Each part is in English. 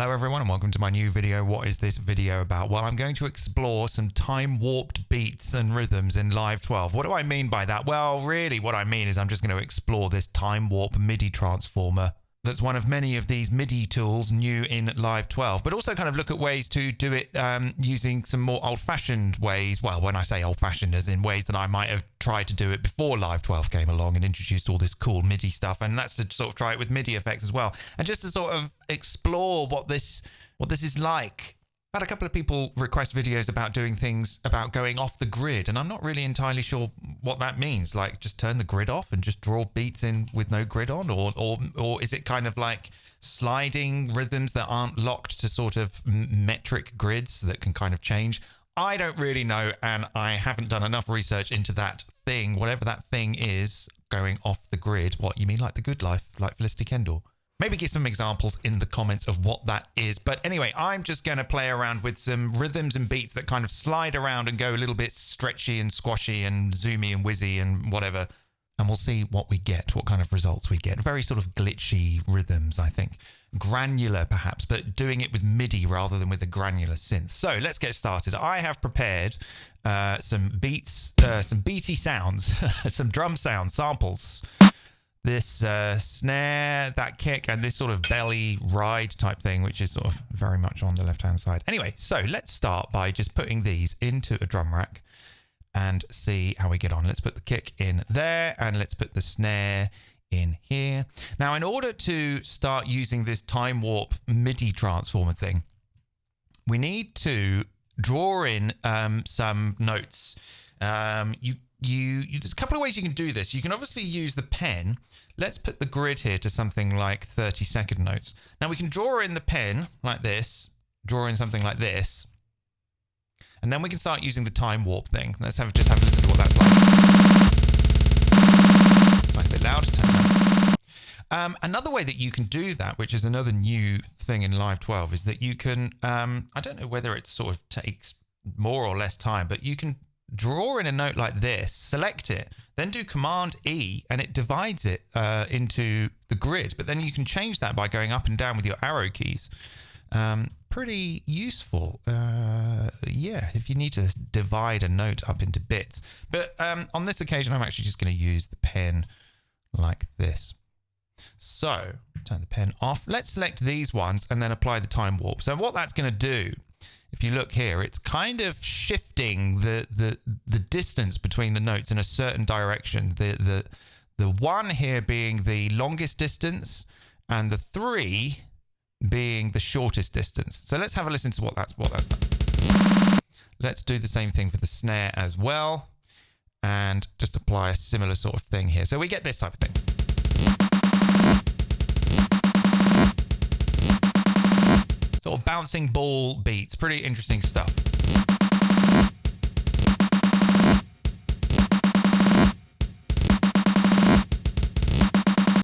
Hello everyone and welcome to my new video. What is this video about? Well, I'm going to explore some time-warped beats and rhythms in Live 12. What do I mean by that? Well, really what I mean is I'm just going to explore this time-warp MIDI transformer that's one of many of these MIDI tools new in Live 12, but also kind of look at ways to do it using some more old-fashioned ways. Well, when I say old-fashioned, as in ways that I might have tried to do it before Live 12 came along and introduced all this cool MIDI stuff, and that's to sort of try it with MIDI effects as well, and just to sort of explore what this is like. I've had a couple of people request videos about doing things about going off the grid, and I'm not really entirely sure what that means. Like, just turn the grid off and just draw beats in with no grid on, or is it kind of like sliding rhythms that aren't locked to sort of metric grids that can kind of change? I don't really know, and I haven't done enough research into that thing, whatever that thing is, going off the grid. What, you mean like The Good Life, like Felicity Kendall? Maybe give some examples in the comments of what that is. But anyway, I'm just going to play around with some rhythms and beats that kind of slide around and go a little bit stretchy and squashy and zoomy and whizzy and whatever. And we'll see what we get, what kind of results we get. Very sort of glitchy rhythms, I think. Granular, perhaps, but doing it with MIDI rather than with a granular synth. So let's get started. I have prepared some beats, some beaty sounds, some drum sound samples. This snare, that kick, and this sort of belly ride type thing, which is sort of very much on the left-hand side. Anyway, so let's start by just putting these into a drum rack and see how we get on. Let's put the kick in there, and let's put the snare in here. Now, in order to start using this time warp MIDI transformer thing, we need to draw in some notes. There's a couple of ways you can do this. You can obviously use the pen. Let's put the grid here to something like 30-second notes. Now we can draw in the pen like this, draw in something like this, and then we can start using the time warp thing. Let's just have a listen to what that's like. Like a bit louder, turn it up. Another way that you can do that, which is another new thing in Live 12, is that you can, I don't know whether it sort of takes more or less time, but you can draw in a note like this, select it, then do Command E, and it divides it into the grid. But then you can change that by going up and down with your arrow keys. Pretty useful, yeah, if you need to divide a note up into bits. But on this occasion, I'm actually just going to use the pen like this. So, turn the pen off. Let's select these ones and then apply the time warp. So what that's going to do, if you look here, it's kind of shifting the distance between the notes in a certain direction. The one here being the longest distance and the 3 being the shortest distance. So let's have a listen to what that's done. Let's do the same thing for the snare as well, and just apply a similar sort of thing here. So we get this type of thing. Sort of bouncing ball beats, pretty interesting stuff.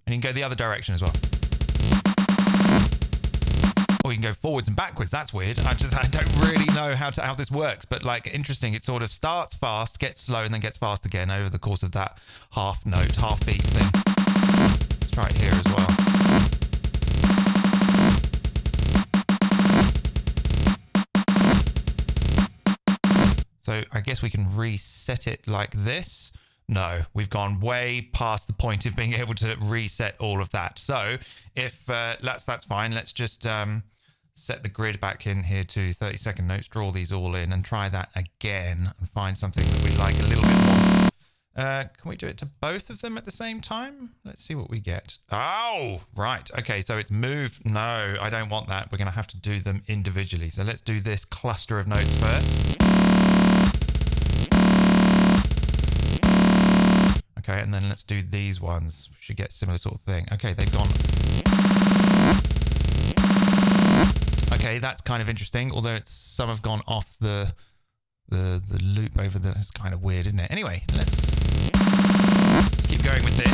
And you can go the other direction as well. Or you can go forwards and backwards. That's weird. I don't really know how this works, but like interesting. It sort of starts fast, gets slow, and then gets fast again over the course of that half note, half beat thing. Let's try it here as well. So I guess we can reset it like this. No, we've gone way past the point of being able to reset all of that. So if that's fine, let's just set the grid back in here to 30-second notes, draw these all in, and try that again and find something that we like a little bit more. Can we do it to both of them at the same time? Let's see what we get. Oh, right. Okay, so it's moved. No, I don't want that. We're going to have to do them individually. So let's do this cluster of notes first. Okay, and then let's do these ones. We should get a similar sort of thing. Okay, they've gone. Okay, that's kind of interesting, although some have gone off the loop over there. It's kind of weird, isn't it? Anyway, let's keep going with this.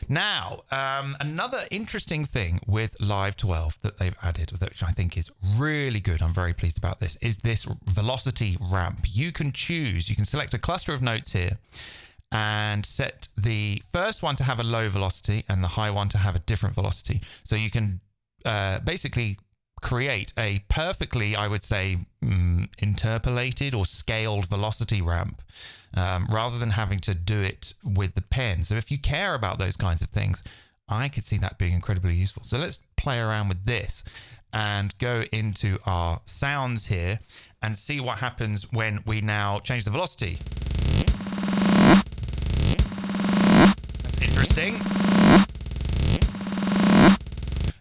Now, another interesting thing with Live 12 that they've added, which I think is really good, I'm very pleased about this, is this velocity ramp. You can select a cluster of notes here, and set the first one to have a low velocity and the high one to have a different velocity. So you can basically create a perfectly, I would say, interpolated or scaled velocity ramp rather than having to do it with the pen. So if you care about those kinds of things, I could see that being incredibly useful. So let's play around with this and go into our sounds here and see what happens when we now change the velocity. That's interesting.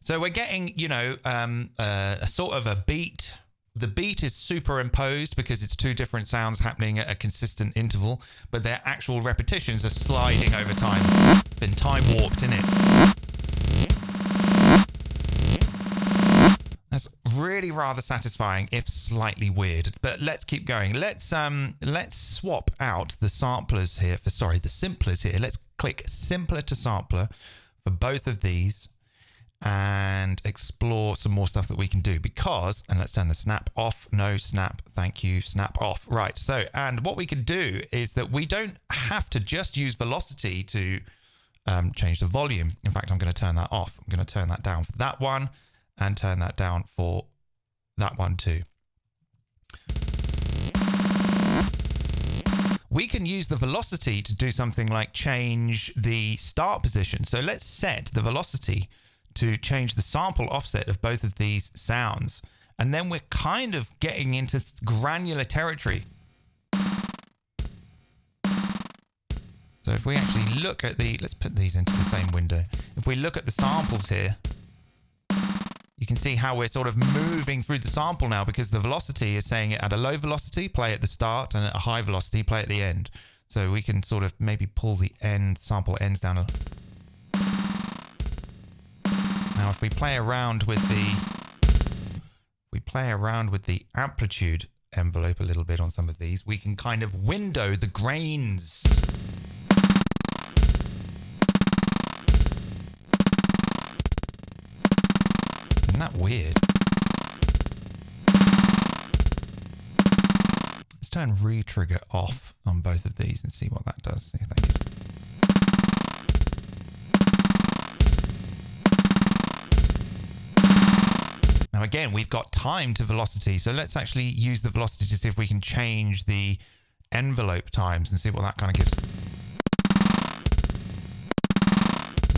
So we're getting, you know, a sort of a beat. The beat is superimposed because it's two different sounds happening at a consistent interval, but their actual repetitions are sliding over time. Been time warped, isn't it? That's really rather satisfying, if slightly weird. But let's keep going. Let's swap out the samplers here the simplers here. Let's click simpler to sampler for both of these and explore some more stuff that we can do because, and let's turn the snap off. No snap, thank you, snap off. Right, so, and what we could do is that we don't have to just use velocity to change the volume. In fact, I'm going to turn that off. I'm going to turn that down for that one and turn that down for that one too. We can use the velocity to do something like change the start position. So let's set the velocity to change the sample offset of both of these sounds. And then we're kind of getting into granular territory. So if we actually look at let's put these into the same window. If we look at the samples here, you can see how we're sort of moving through the sample now because the velocity is saying it at a low velocity, play at the start, and at a high velocity, play at the end. So we can sort of maybe pull the sample ends down a little. Now, if we play around with the amplitude envelope a little bit on some of these, we can kind of window the grains. Isn't that weird? Let's turn re-trigger off on both of these and see what that does. Thank you. Now again, we've got time to velocity, so let's actually use the velocity to see if we can change the envelope times and see what that kind of gives.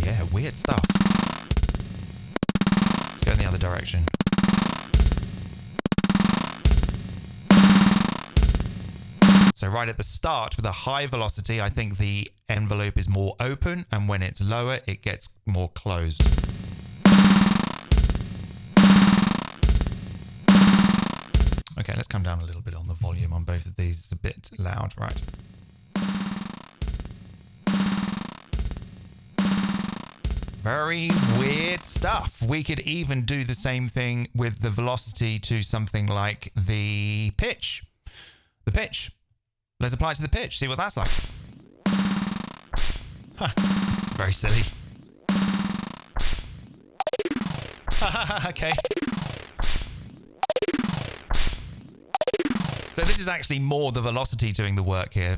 Yeah, weird stuff. Let's go in the other direction. So right at the start with a high velocity, I think the envelope is more open, and when it's lower, it gets more closed. Okay, let's come down a little bit on the volume on both of these. It's a bit loud, right? Very weird stuff. We could even do the same thing with the velocity to something like the pitch. The pitch. Let's apply it to the pitch, see what that's like. Huh. Very silly. Okay. So this is actually more the velocity doing the work here.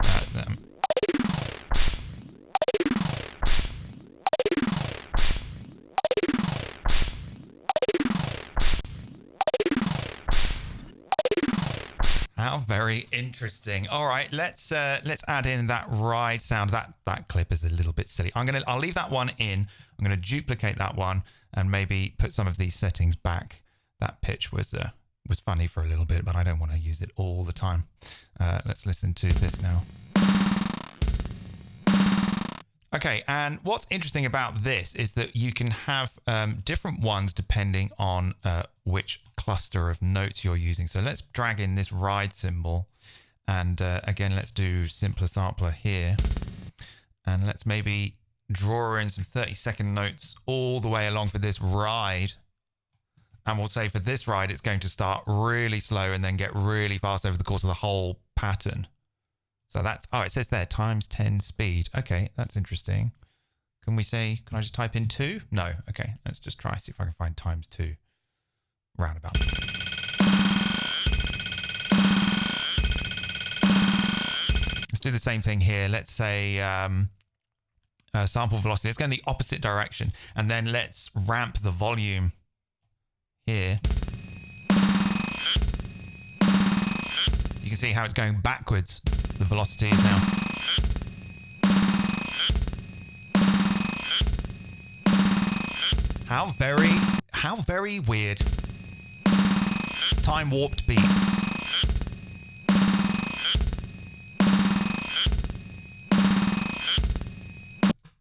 How very interesting. All right, let's add in that ride sound. That clip is a little bit silly. I'll leave that one in. I'm gonna duplicate that one and maybe put some of these settings back. That pitch was funny for a little bit, but I don't want to use it all the time. Let's listen to this now. Okay, and what's interesting about this is that you can have different ones depending on which cluster of notes you're using. So let's drag in this ride symbol, and again, let's do simpler sampler here, and let's maybe draw in some 30-second notes all the way along for this ride. And we'll say for this ride, it's going to start really slow and then get really fast over the course of the whole pattern. So that's, oh, it says there, times 10 speed. Okay, that's interesting. Can I just type in 2? No, okay, let's just try, see if I can find times 2. Roundabout. Let's do the same thing here. Let's say sample velocity. Let's go in the opposite direction, and then let's ramp the volume here. You can see how it's going backwards. The velocity is now. How very weird. Time warped beats.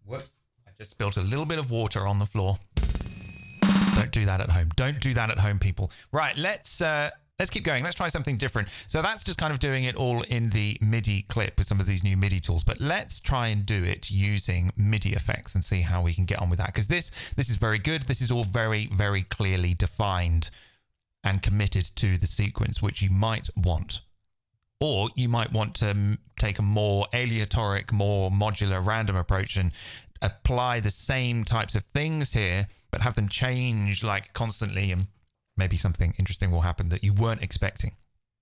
Whoops. I just spilled a little bit of water on the floor. Don't do that at home. Don't do that at home, people. Right, let's keep going. Let's try something different. So that's just kind of doing it all in the MIDI clip with some of these new MIDI tools. But let's try and do it using MIDI effects and see how we can get on with that. Because this is very good. This is all very, very clearly defined and committed to the sequence, which you might want. Or you might want to take a more aleatoric, more modular, random approach and apply the same types of things here, but have them change like constantly, and maybe something interesting will happen that you weren't expecting.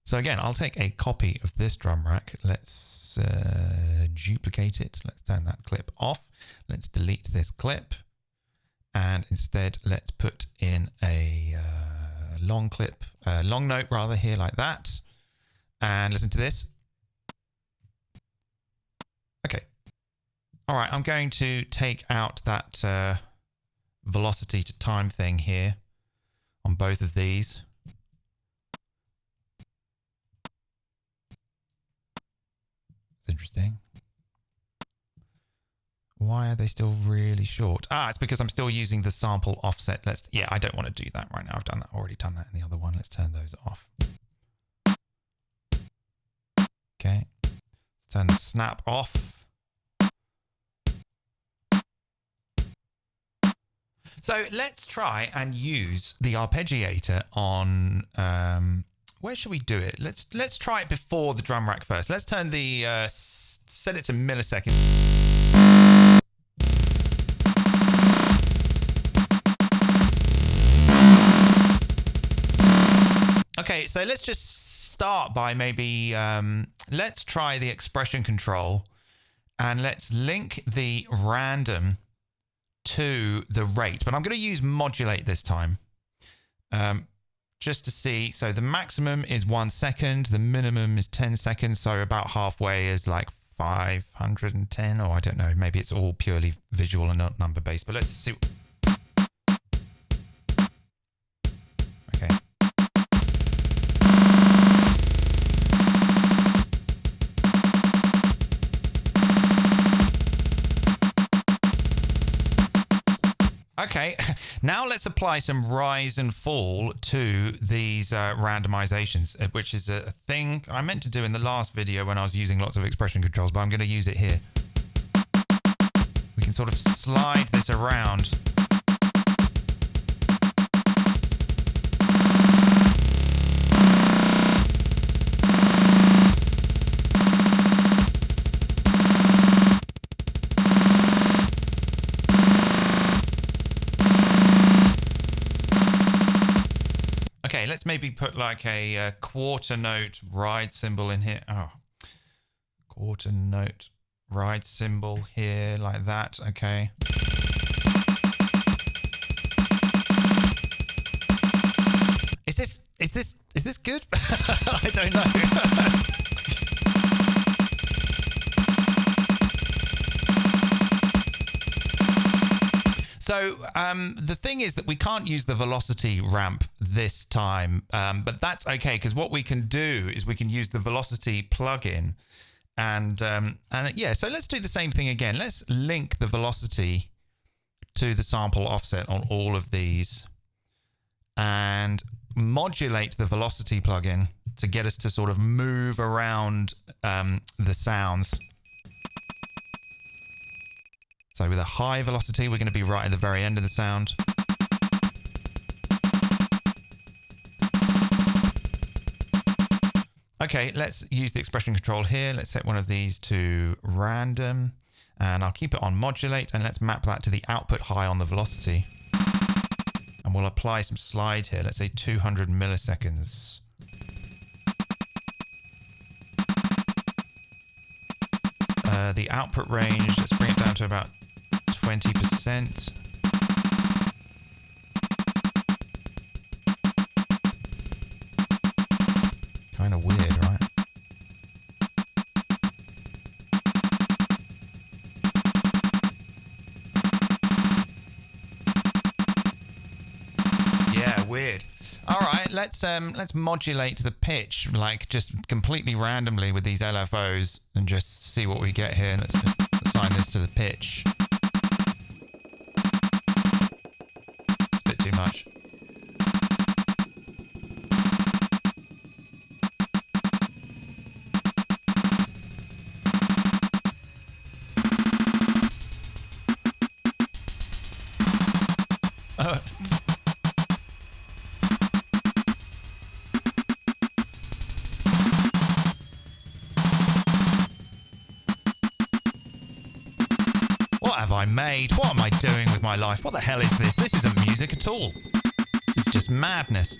So again, I'll take a copy of this drum rack. Let's duplicate it. Let's turn that clip off. Let's delete this clip. And instead, let's put in a long note rather here like that. And listen to this. Okay. All right, I'm going to take out that velocity to time thing here on both of these. It's interesting. Why are they still really short? It's because I'm still using the sample offset. Yeah, I don't want to do that right now. I've already done that in the other one. Let's turn those off. Okay. Let's turn the snap off. So let's try and use the arpeggiator on, where should we do it? Let's try it before the drum rack first. Let's turn the, set it to milliseconds. Okay, so let's just start by maybe, let's try the expression control and let's link the random to the rate, but I'm going to use modulate this time, just to see. So the maximum is 1 second, the minimum is 10 seconds, so about halfway is like 510, or I don't know, maybe it's all purely visual and not number based, but let's see. Okay. Okay, now let's apply some rise and fall to these randomizations, which is a thing I meant to do in the last video when I was using lots of expression controls, but I'm going to use it here. We can sort of slide this around. Okay, let's maybe put like a quarter note ride cymbal in here. Oh, quarter note ride cymbal here like that. Okay. Is this good? I don't know. So the thing is that we can't use the velocity ramp this time, but that's okay, because what we can do is we can use the velocity plugin, and yeah. So let's do the same thing again. Let's link the velocity to the sample offset on all of these, and modulate the velocity plugin to get us to sort of move around the sounds. So with a high velocity, we're going to be right at the very end of the sound. Okay, let's use the expression control here. Let's set one of these to random, and I'll keep it on modulate, and let's map that to the output high on the velocity. And we'll apply some slide here. Let's say 200 milliseconds. The output range, let's bring it down to about 20%. Kind of weird, right? Yeah, weird. All right, let's modulate the pitch, like just completely randomly with these LFOs and just see what we get here. Let's just assign this to the pitch. It's a bit too much. Oh. What have I made? What am I doing with my life? What the hell is this? This isn't music at all. This is just madness.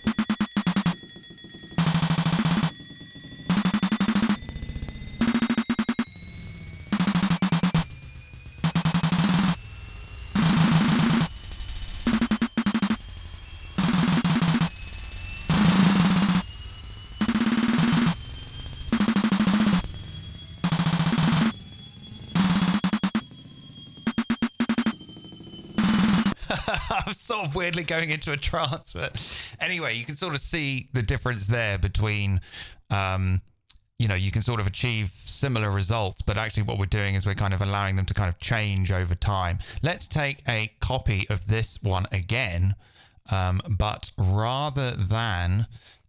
I'm sort of weirdly going into a trance, but anyway, you can sort of see the difference there between, you know, you can sort of achieve similar results, but actually what we're doing is we're kind of allowing them to kind of change over time. Let's take a copy of this one again, but rather than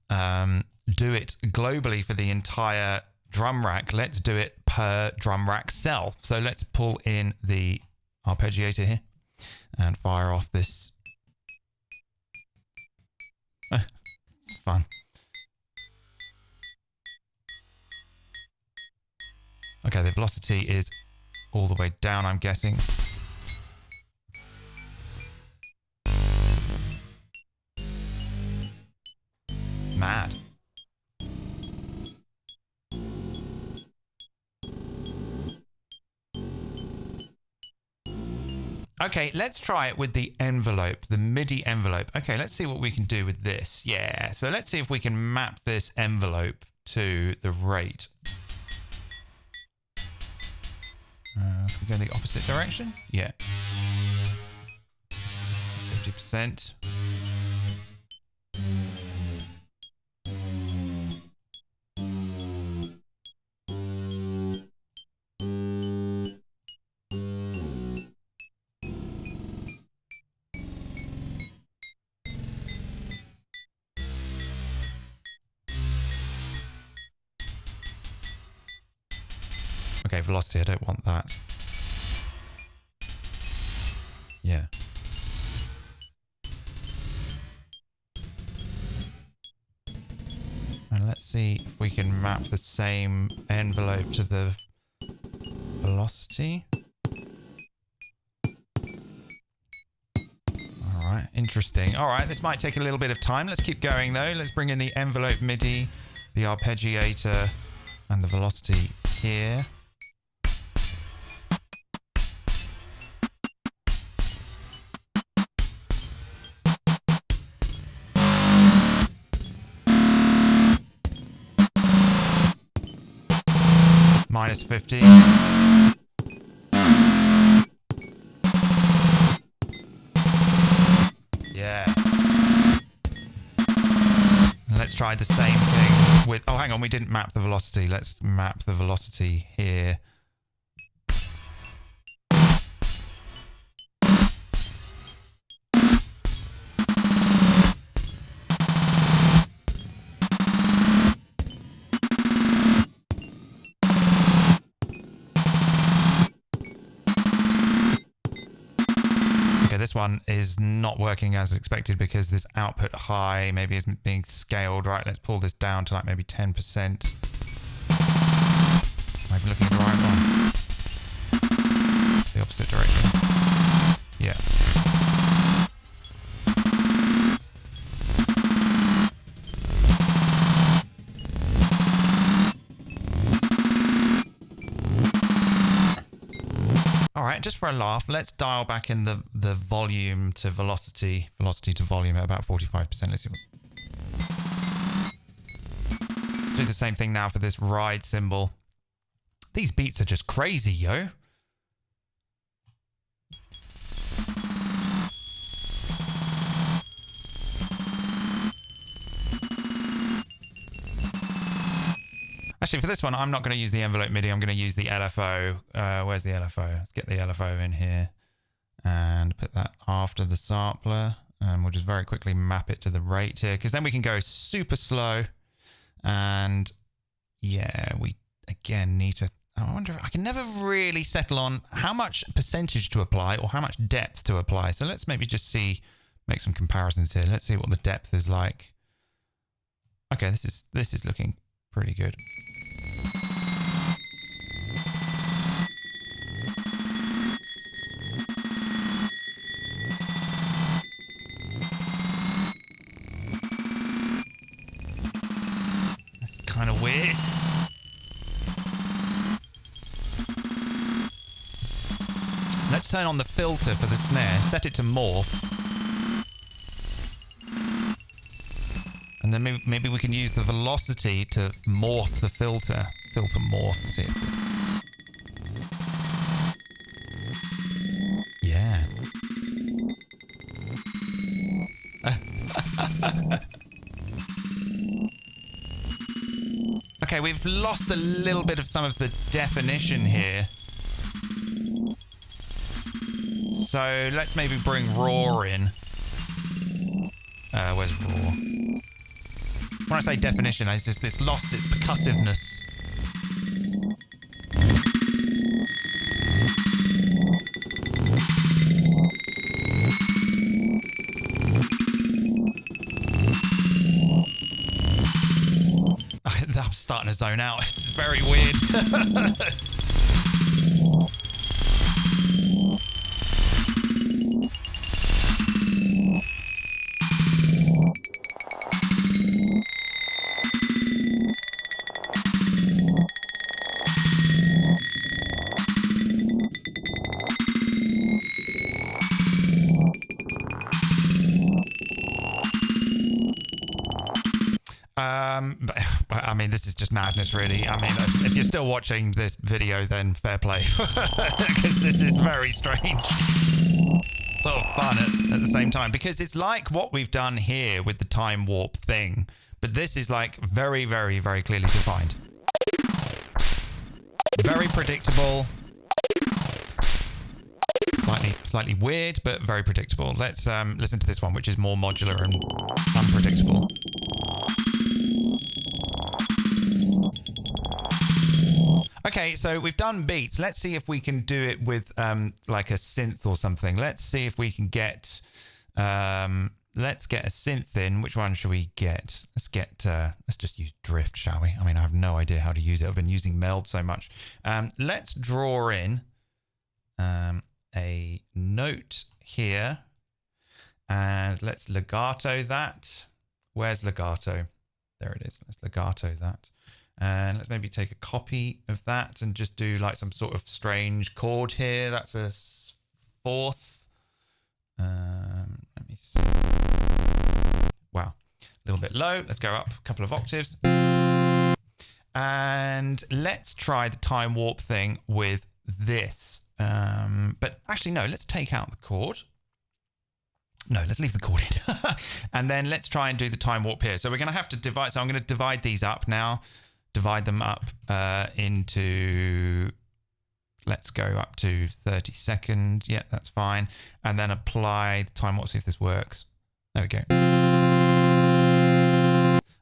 do it globally for the entire drum rack, let's do it per drum rack cell. So let's pull in the arpeggiator here and fire off this. It's fun. Okay, the velocity is all the way down, I'm guessing. Mad. Okay, let's try it with the envelope, the MIDI envelope. Okay, let's see what we can do with this. Yeah, so let's see if we can map this envelope to the rate. Can we go in the opposite direction? Yeah. 50%. Okay, velocity, I don't want that. Yeah. And let's see if we can map the same envelope to the velocity. All right, interesting. All right, this might take a little bit of time. Let's keep going though. Let's bring in the envelope MIDI, the arpeggiator, and the velocity here. Minus 50. Yeah. And let's try the same thing with... Oh, hang on, we didn't map the velocity. Let's map the velocity here. This one is not working as expected because this output high maybe isn't being scaled right. Let's pull this down to like maybe 10%. I'm looking at the right one. The opposite direction. Yeah. right, just for a laugh, let's dial back in the volume to velocity to volume at about 45%. Let's see. Let's do the same thing now for this ride cymbal. These beats are just crazy, yo. Actually, for this one, I'm not going to use the envelope MIDI. I'm going to use the LFO. Where's the LFO? Let's get the LFO in here and put that after the sampler. And we'll just very quickly map it to the rate here, because then we can go super slow. And yeah, we again need to... I wonder, I can never really settle on how much percentage to apply or how much depth to apply. So let's maybe just make some comparisons here. Let's see what the depth is like. Okay, this is looking pretty good. That's kind of weird. Let's turn on the filter for the snare, set it to morph. And then maybe we can use the velocity to morph the filter. Filter morph. See if this... Yeah. Okay, we've lost a little bit of some of the definition here. So let's maybe bring raw in. Where's raw? When I say definition, it's lost its percussiveness. I'm starting to zone out. It's very weird. I mean, this is just madness, really. I mean, if you're still watching this video, then fair play, because this is very strange. Sort of fun at the same time, because it's like what we've done here with the time warp thing, but this is like very, very, very clearly defined. Very predictable. Slightly weird, but very predictable. Let's listen to this one, which is more modular and unpredictable. Okay, so we've done beats. Let's see if we can do it with like a synth or something. Let's see if we can get... let's get a synth in. Which one should we get? Let's just use drift, shall we? I mean, I have no idea how to use it. I've been using meld so much. Let's draw in a note here. And let's legato that. Where's legato? There it is. Let's legato that. And let's maybe take a copy of that and just do like some sort of strange chord here. That's a fourth. Let me see. Wow, a little bit low. Let's go up a couple of octaves. And let's try the time warp thing with this. But actually, no, let's take out the chord. No, let's leave the chord in. And then let's try and do the time warp here. So we're going to have to divide. So I'm going to divide these up now. Divide them up into, let's go up to 30 seconds. Yeah, that's fine. And then apply the time warp, see if this works. There we go.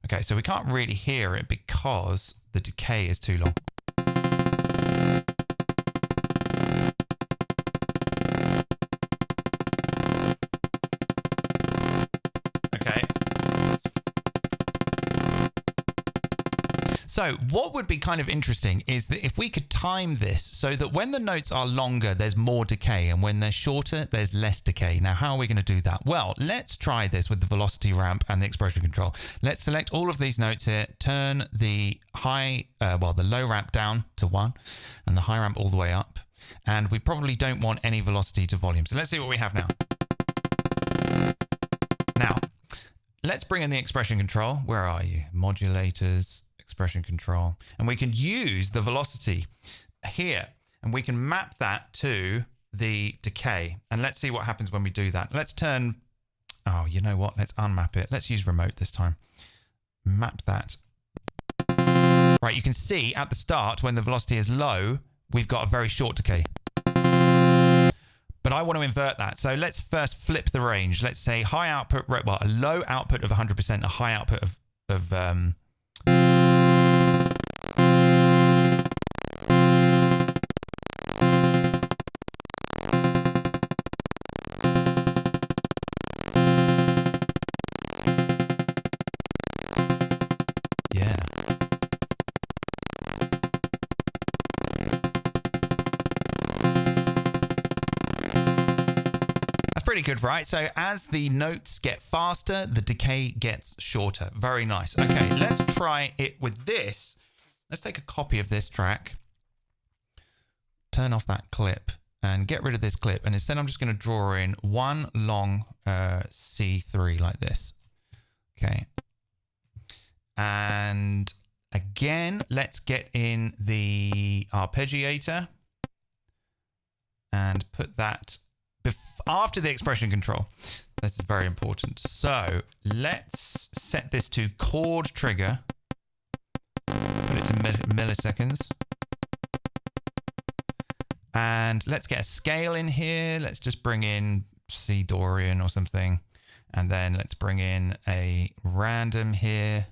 Okay, so we can't really hear it because the decay is too long. So what would be kind of interesting is that if we could time this so that when the notes are longer, there's more decay, and when they're shorter, there's less decay. Now, how are we going to do that? Well, let's try this with the velocity ramp and the expression control. Let's select all of these notes here, turn the the low ramp down to 1 and the high ramp all the way up. And we probably don't want any velocity to volume. So let's see what we have now. Now, let's bring in the expression control. Where are you? Modulators, expression control. And we can use the velocity here. And we can map that to the decay. And let's see what happens when we do that. Let's turn... Oh, you know what? Let's unmap it. Let's use remote this time. Map that. Right, you can see at the start when the velocity is low, we've got a very short decay. But I want to invert that. So let's first flip the range. Let's say high output, well, a low output of 100%, a high output of pretty good, right? So as the notes get faster, the decay gets shorter. Very nice. Okay, let's try it with this. Let's take a copy of this track, turn off that clip and get rid of this clip. And instead I'm just going to draw in one long C3 like this. Okay. And again, let's get in the arpeggiator and put that after the expression control. This is very important. So let's set this to chord trigger. Put it to milliseconds. And let's get a scale in here. Let's just bring in C Dorian or something. And then let's bring in a random here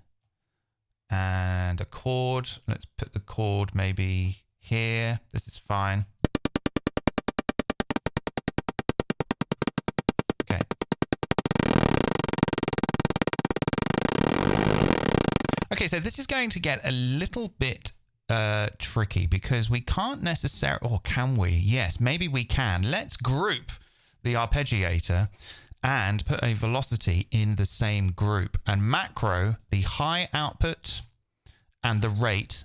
and a chord. Let's put the chord maybe here. This is fine. Okay, so this is going to get a little bit tricky because we can't necessarily, or can we? Yes, maybe we can. Let's group the arpeggiator and put a velocity in the same group and macro the high output and the rate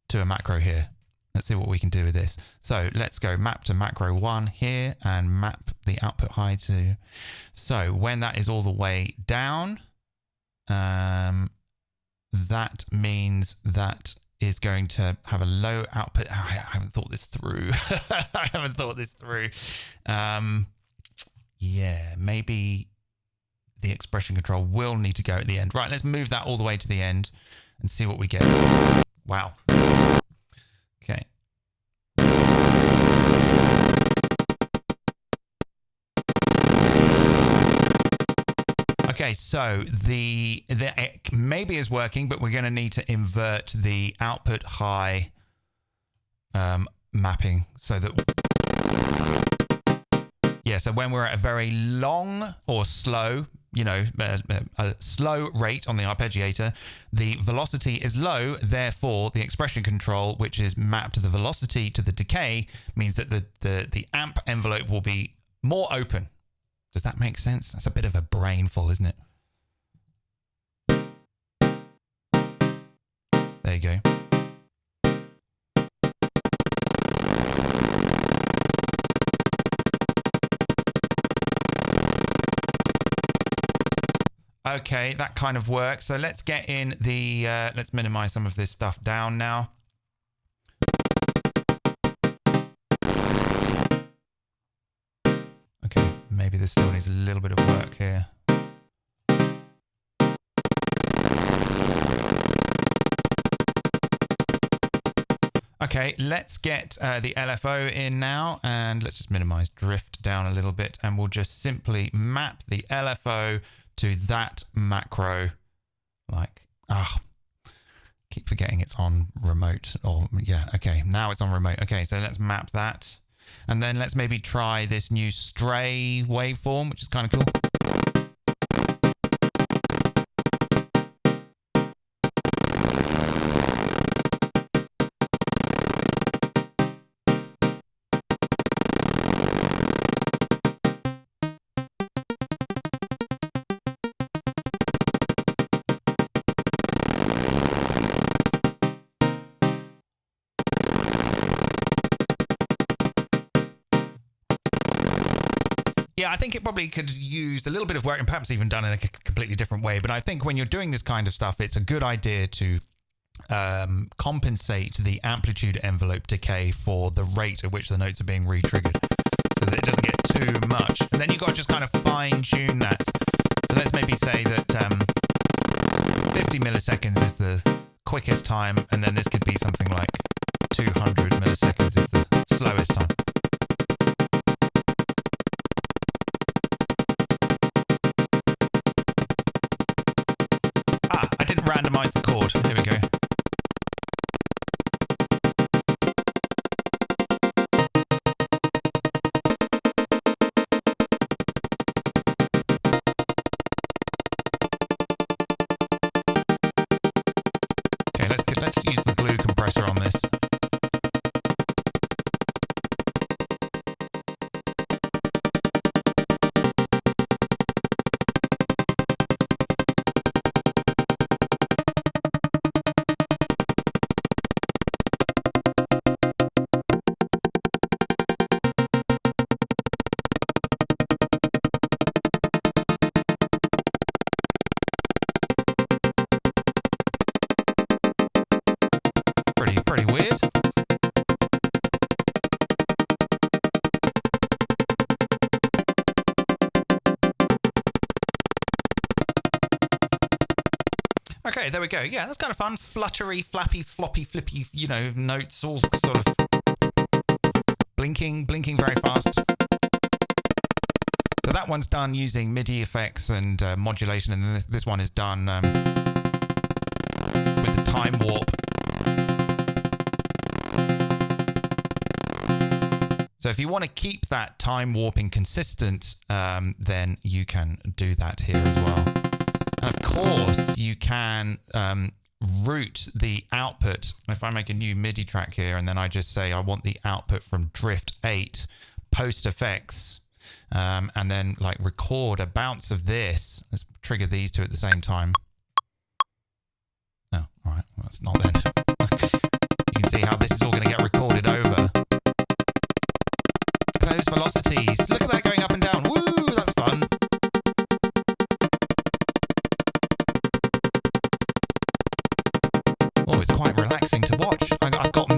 to a macro here. Let's see what we can do with this. So let's go map to macro 1 here and map the output high to. So when that is all the way down, that means that is going to have a low output. Oh, I haven't thought this through. I haven't thought this through. Yeah, maybe the expression control will need to go at the end. Right, let's move that all the way to the end and see what we get. Wow. Okay. Okay, so the maybe is working, but we're going to need to invert the output high mapping so that, yeah, so when we're at a very long or slow, you know, a slow rate on the arpeggiator, the velocity is low, therefore the expression control, which is mapped to the velocity to the decay, means that the amp envelope will be more open. Does that make sense? That's a bit of a brainful, isn't it? There you go. Okay, that kind of works. So let's get in the, let's minimize some of this stuff down now. Okay, maybe this still needs a little bit of work here. Okay, let's get the LFO in now, and let's just minimize drift down a little bit, and we'll just simply map the LFO to that macro. Like, keep forgetting it's on remote, or yeah, okay, now it's on remote. Okay, so let's map that. And then let's maybe try this new stray waveform, which is kind of cool. Yeah, I think it probably could use a little bit of work and perhaps even done in a completely different way. But I think when you're doing this kind of stuff, it's a good idea to compensate the amplitude envelope decay for the rate at which the notes are being re-triggered, so that it doesn't get too much. And then you've got to just kind of fine-tune that. So let's maybe say that 50 milliseconds is the quickest time, and then this could be something like 200 milliseconds is the slowest time. I didn't randomize the chord. Here we go. Let's use the glue compressor on this. Pretty weird. Okay, there we go. Yeah, that's kind of fun. Fluttery, flappy, floppy, flippy, you know, notes all sort of blinking very fast. So that one's done using MIDI effects and modulation, and then this one is done with the time warp. So if you want to keep that time warping consistent, then you can do that here as well. And of course, you can route the output. If I make a new MIDI track here, and then I just say I want the output from Drift 8, post effects, and then like record a bounce of this. Let's trigger these two at the same time. Oh, all right. Well, that's not then. You can see how this is all going to get recorded over. Those velocities. Look at that going up and down. Woo, that's fun. Oh, it's quite relaxing to watch. I've got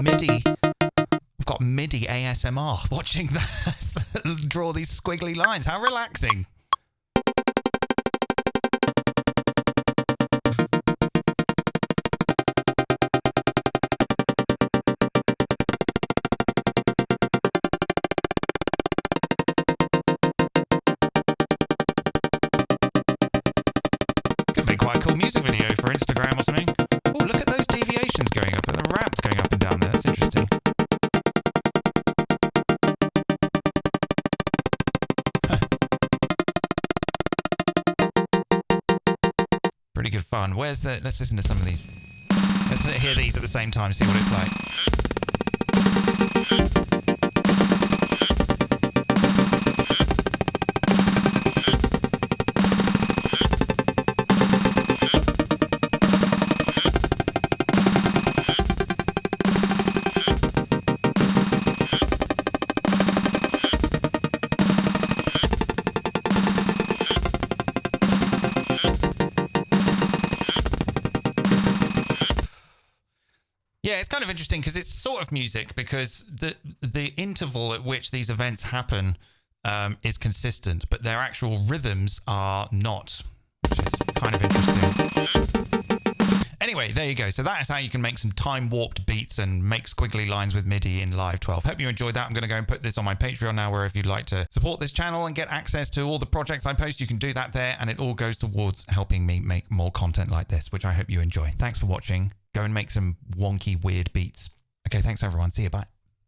MIDI ASMR watching that draw these squiggly lines. How relaxing. Quite a cool music video for Instagram or something. Oh, look at those deviations going up and the ramps going up and down there. That's interesting. Pretty good fun. Where's the... Let's listen to some of these. Let's hear these at the same time, see what it's like. Yeah, it's kind of interesting because it's sort of music, because the interval at which these events happen is consistent, but their actual rhythms are not, which is kind of interesting. Anyway, there you go. So that is how you can make some time-warped beats and make squiggly lines with MIDI in Live 12. Hope you enjoyed that. I'm going to go and put this on my Patreon now, where if you'd like to support this channel and get access to all the projects I post, you can do that there, and it all goes towards helping me make more content like this, which I hope you enjoy. Thanks for watching. Go and make some wonky, weird beats. Okay, thanks everyone. See you. Bye.